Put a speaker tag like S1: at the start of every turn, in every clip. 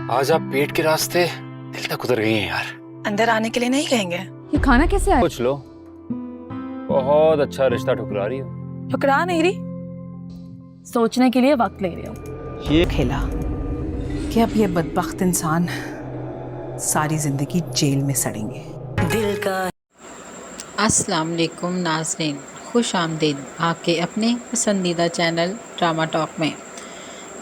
S1: आज आप पेट के रास्ते दिल तक उतर गई हैं यार।
S2: अंदर आने के लिए नहीं कहेंगे?
S3: ये खाना कैसे आया?
S1: पूछ लो। बहुत अच्छा रिश्ता ठुकरा रही हो।
S2: ठुकरा नहीं रही,
S3: सोचने के लिए वक्त ले रही हूँ।
S2: ये खेला कि अब ये बदबख्त इंसान सारी जिंदगी जेल में सड़ेंगे। दिल का
S4: अस्सलाम वालेकुम नाज़रीन, खुश आमदीद आपके अपने पसंदीदा चैनल ड्रामा टॉक में,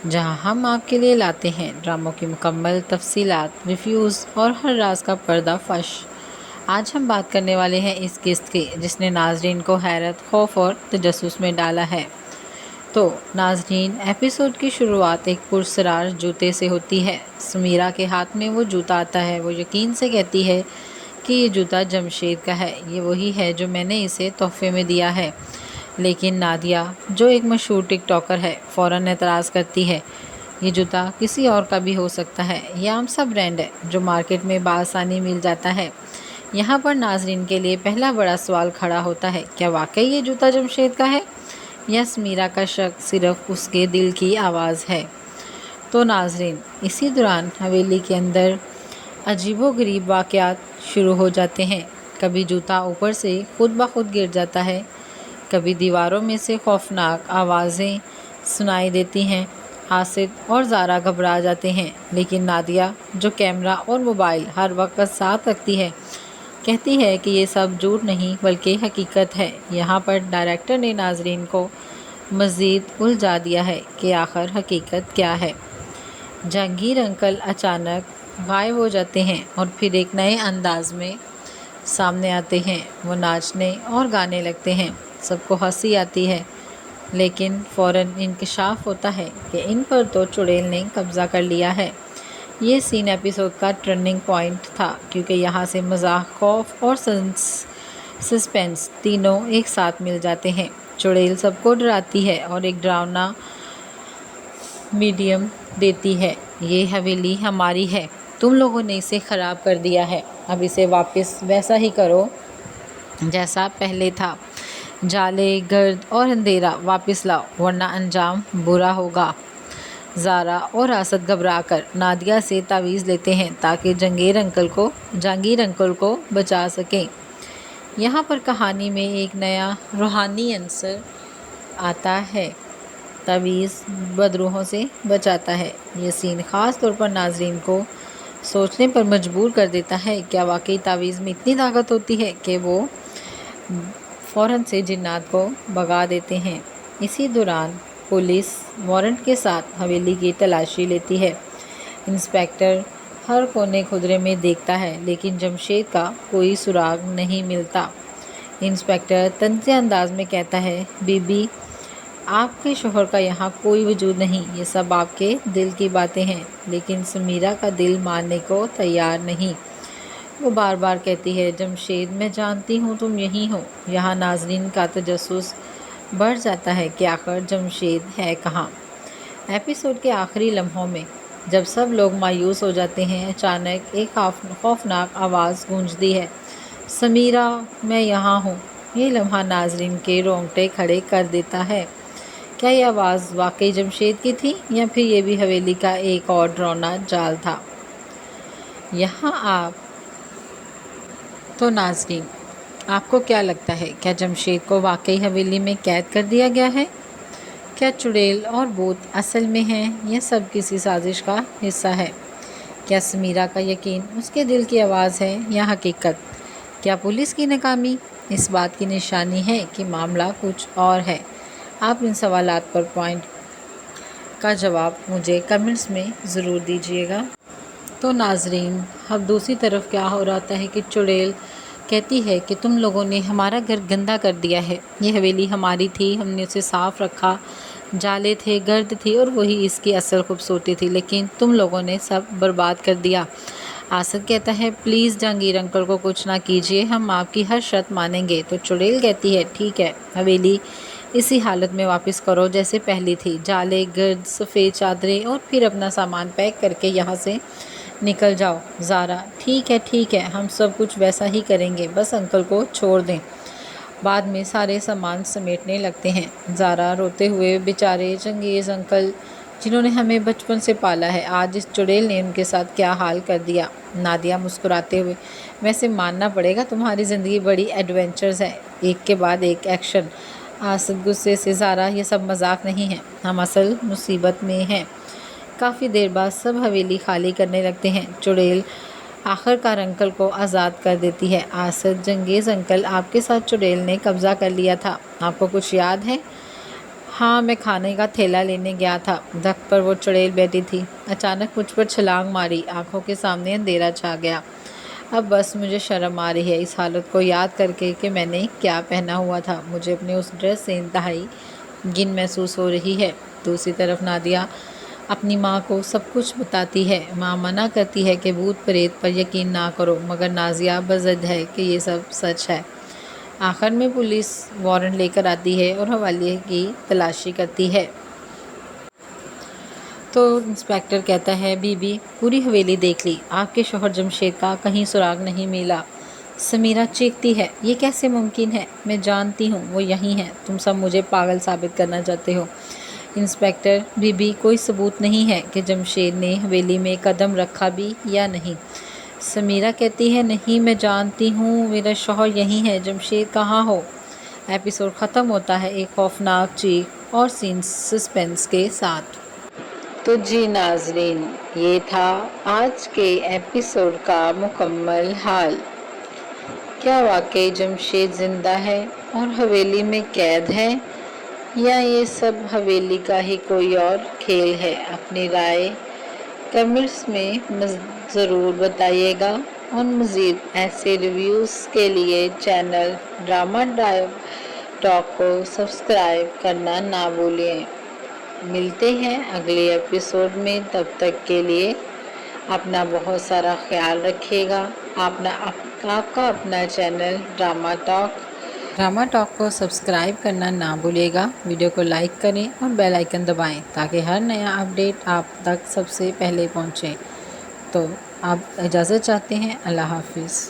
S4: जहां हम आपके लिए लाते हैं ड्रामों की मुकम्मल तफसीलात, रिव्यूज़ और हर राज का पर्दाफाश। आज हम बात करने वाले हैं इस किस्त की जिसने नाज़रीन को हैरत, खौफ और तजस्सुस में डाला है। तो नाज़रीन, एपिसोड की शुरुआत एक पुरस्रार जूते से होती है। समीरा के हाथ में वो जूता आता है। वो यकीन से कहती है कि ये जूता जमशेद का है, ये वही है जो मैंने इसे तोहफे में दिया है। लेकिन नादिया, जो एक मशहूर टिकटॉकर है, फ़ौरन एतराज़ करती है, ये जूता किसी और का भी हो सकता है, ये आम सा ब्रांड है जो मार्केट में बआसानी मिल जाता है। यहाँ पर नाज़रीन के लिए पहला बड़ा सवाल खड़ा होता है, क्या वाकई ये जूता जमशेद का है या समीरा का शक सिर्फ उसके दिल की आवाज़ है। तो नाज़रीन, इसी दौरान हवेली के अंदर अजीबोगरीब वाक़यात शुरू हो जाते हैं। कभी जूता ऊपर से खुद ब खुद गिर जाता है, कभी दीवारों में से खौफनाक आवाज़ें सुनाई देती हैं। आसिद और ज़ारा घबरा जाते हैं, लेकिन नादिया, जो कैमरा और मोबाइल हर वक्त साथ रखती है, कहती है कि ये सब झूठ नहीं बल्कि हकीकत है। यहाँ पर डायरेक्टर ने नाज़रीन को मज़ीद उलझा दिया है कि आखिर हकीकत क्या है। जहांगीर अंकल अचानक गायब हो जाते हैं और फिर एक नए अंदाज में सामने आते हैं। वो नाचने और गाने लगते हैं, सबको हंसी आती है, लेकिन फ़ौरन इंकशाफ होता है कि इन पर तो चुड़ैल ने कब्ज़ा कर लिया है। ये सीन एपिसोड का टर्निंग पॉइंट था, क्योंकि यहाँ से मज़ाक, खौफ और सस्पेंस तीनों एक साथ मिल जाते हैं। चुड़ैल सबको डराती है और एक डरावना मीडियम देती है, ये हवेली हमारी है, तुम लोगों ने इसे ख़राब कर दिया है, अब इसे वापस वैसा ही करो जैसा पहले था। जाले, गर्द और अंधेरा वापस लाओ, वरना अंजाम बुरा होगा। ज़ारा और आसद घबराकर नादिया से तावीज़ लेते हैं ताकि जहांगीर अंकल को बचा सकें। यहाँ पर कहानी में एक नया रूहानी अंसर आता है, तावीज़ बदरूहों से बचाता है। ये सीन ख़ास तौर पर नाज़रीन को सोचने पर मजबूर कर देता है, क्या वाकई तावीज़ में इतनी ताकत होती है कि वो फ़ौरन से जिन्नात को भगा देते हैं। इसी दौरान पुलिस वारंट के साथ हवेली की तलाशी लेती है। इंस्पेक्टर हर कोने खुदरे में देखता है, लेकिन जमशेद का कोई सुराग नहीं मिलता। इंस्पेक्टर तंज़ अंदाज में कहता है, बीबी, आपके शोहर का यहाँ कोई वजूद नहीं, ये सब आपके दिल की बातें हैं। लेकिन समीरा का दिल मानने को तैयार नहीं। वो बार बार कहती है, जमशेद, मैं जानती हूँ तुम यहीं हो। यहाँ नाज़रीन का तजस्सुस बढ़ जाता है कि आखिर जमशेद है कहाँ। एपिसोड के आखिरी लम्हों में जब सब लोग मायूस हो जाते हैं, अचानक एक खौफनाक आवाज़ गूंजती है, समीरा, मैं यहाँ हूँ। ये लम्हा नाज़रीन के रोंगटे खड़े कर देता है। क्या ये आवाज़ वाकई जमशेद की थी या फिर ये भी हवेली का एक और डरावना जाल था? यहाँ आप तो नाज़रीन, आपको क्या लगता है, क्या जमशेद को वाकई हवेली में कैद कर दिया गया है? क्या चुड़ैल और भूत असल में हैं या सब किसी साजिश का हिस्सा है? क्या समीरा का यकीन उसके दिल की आवाज़ है या हकीकत? क्या पुलिस की नाकामी इस बात की निशानी है कि मामला कुछ और है? आप इन सवालात पर पॉइंट का जवाब मुझे कमेंट्स में ज़रूर दीजिएगा। तो नाज़रीन, अब दूसरी तरफ क्या हो रहा है कि चुड़ैल कहती है कि तुम लोगों ने हमारा घर गंदा कर दिया है, ये हवेली हमारी थी, हमने उसे साफ़ रखा, जाले थे, गर्द थी और वही इसकी असल खूबसूरती थी, लेकिन तुम लोगों ने सब बर्बाद कर दिया। आसद कहता है, प्लीज़ जहांगीर अंकल को कुछ ना कीजिए, हम आपकी हर शर्त मानेंगे। तो चुड़ैल कहती है, ठीक है, हवेली इसी हालत में वापस करो जैसे पहली थी, जाले, गर्द, सफ़ेद चादरें, और फिर अपना सामान पैक करके यहाँ से निकल जाओ। ज़ारा, ठीक है, हम सब कुछ वैसा ही करेंगे, बस अंकल को छोड़ दें। बाद में सारे सामान समेटने लगते हैं। ज़ारा रोते हुए, बेचारे जहांगीर अंकल जिन्होंने हमें बचपन से पाला है, आज इस चुड़ैल ने उनके साथ क्या हाल कर दिया। नादिया मुस्कुराते हुए, वैसे मानना पड़ेगा तुम्हारी ज़िंदगी बड़ी एडवेंचर्स है, एक के बाद एक एक्शन। आसद गुस्से से, ज़ारा ये सब मजाक नहीं है, हम असल मुसीबत में हैं। काफ़ी देर बाद सब हवेली खाली करने लगते हैं। चुड़ैल आखिरकार अंकल को आज़ाद कर देती है। आसद, जंगेज़ अंकल, आपके साथ चुड़ैल ने कब्ज़ा कर लिया था, आपको कुछ याद है? हाँ, मैं खाने का थैला लेने गया था, दख्त पर वो चुड़ैल बैठी थी, अचानक मुझ पर छलांग मारी, आंखों के सामने अंधेरा छा गया। अब बस मुझे शर्म आ रही है इस हालत को याद करके कि मैंने क्या पहना हुआ था। मुझे अपने उस ड्रेस से इंतहाई घिन महसूस हो रही है। दूसरी तरफ नादिया अपनी माँ को सब कुछ बताती है। माँ मना करती है कि भूत प्रेत पर यकीन ना करो, मगर नाजिया बज़िद है कि ये सब सच है। आखिर में पुलिस वारंट लेकर आती है और हवाले की तलाशी करती है। तो इंस्पेक्टर कहता है, बीबी पूरी हवेली देख ली, आपके शौहर जमशेद का कहीं सुराग नहीं मिला। समीरा चीखती है, ये कैसे मुमकिन है? मैं जानती हूँ वो यहीं है, तुम सब मुझे पागल साबित करना चाहते हो। इंस्पेक्टर, बीबी कोई सबूत नहीं है कि जमशेद ने हवेली में कदम रखा भी या नहीं। समीरा कहती है, नहीं, मैं जानती हूँ, मेरा शौहर यहीं है, जमशेद कहाँ हो। एपिसोड ख़त्म होता है एक खौफनाक चीख और सीन सस्पेंस के साथ। तो जी नाजरीन, ये था आज के एपिसोड का मुकम्मल हाल। क्या वाकई जमशेद ज़िंदा है और हवेली में कैद है, या ये सब हवेली का ही कोई और खेल है? अपनी राय कमेंट्स में ज़रूर बताइएगा और मज़ीद ऐसे रिव्यूज़ के लिए चैनल ड्रामा टॉक को सब्सक्राइब करना ना भूलें। मिलते हैं अगले एपिसोड में, तब तक के लिए अपना बहुत सारा ख्याल रखिएगा। आपका अपना चैनल ड्रामा टॉक को सब्सक्राइब करना ना भूलिएगा। वीडियो को लाइक करें और बेल आइकन दबाएं ताकि हर नया अपडेट आप तक सबसे पहले पहुंचे। तो आप इजाज़त चाहते हैं। अल्लाह हाफिज़।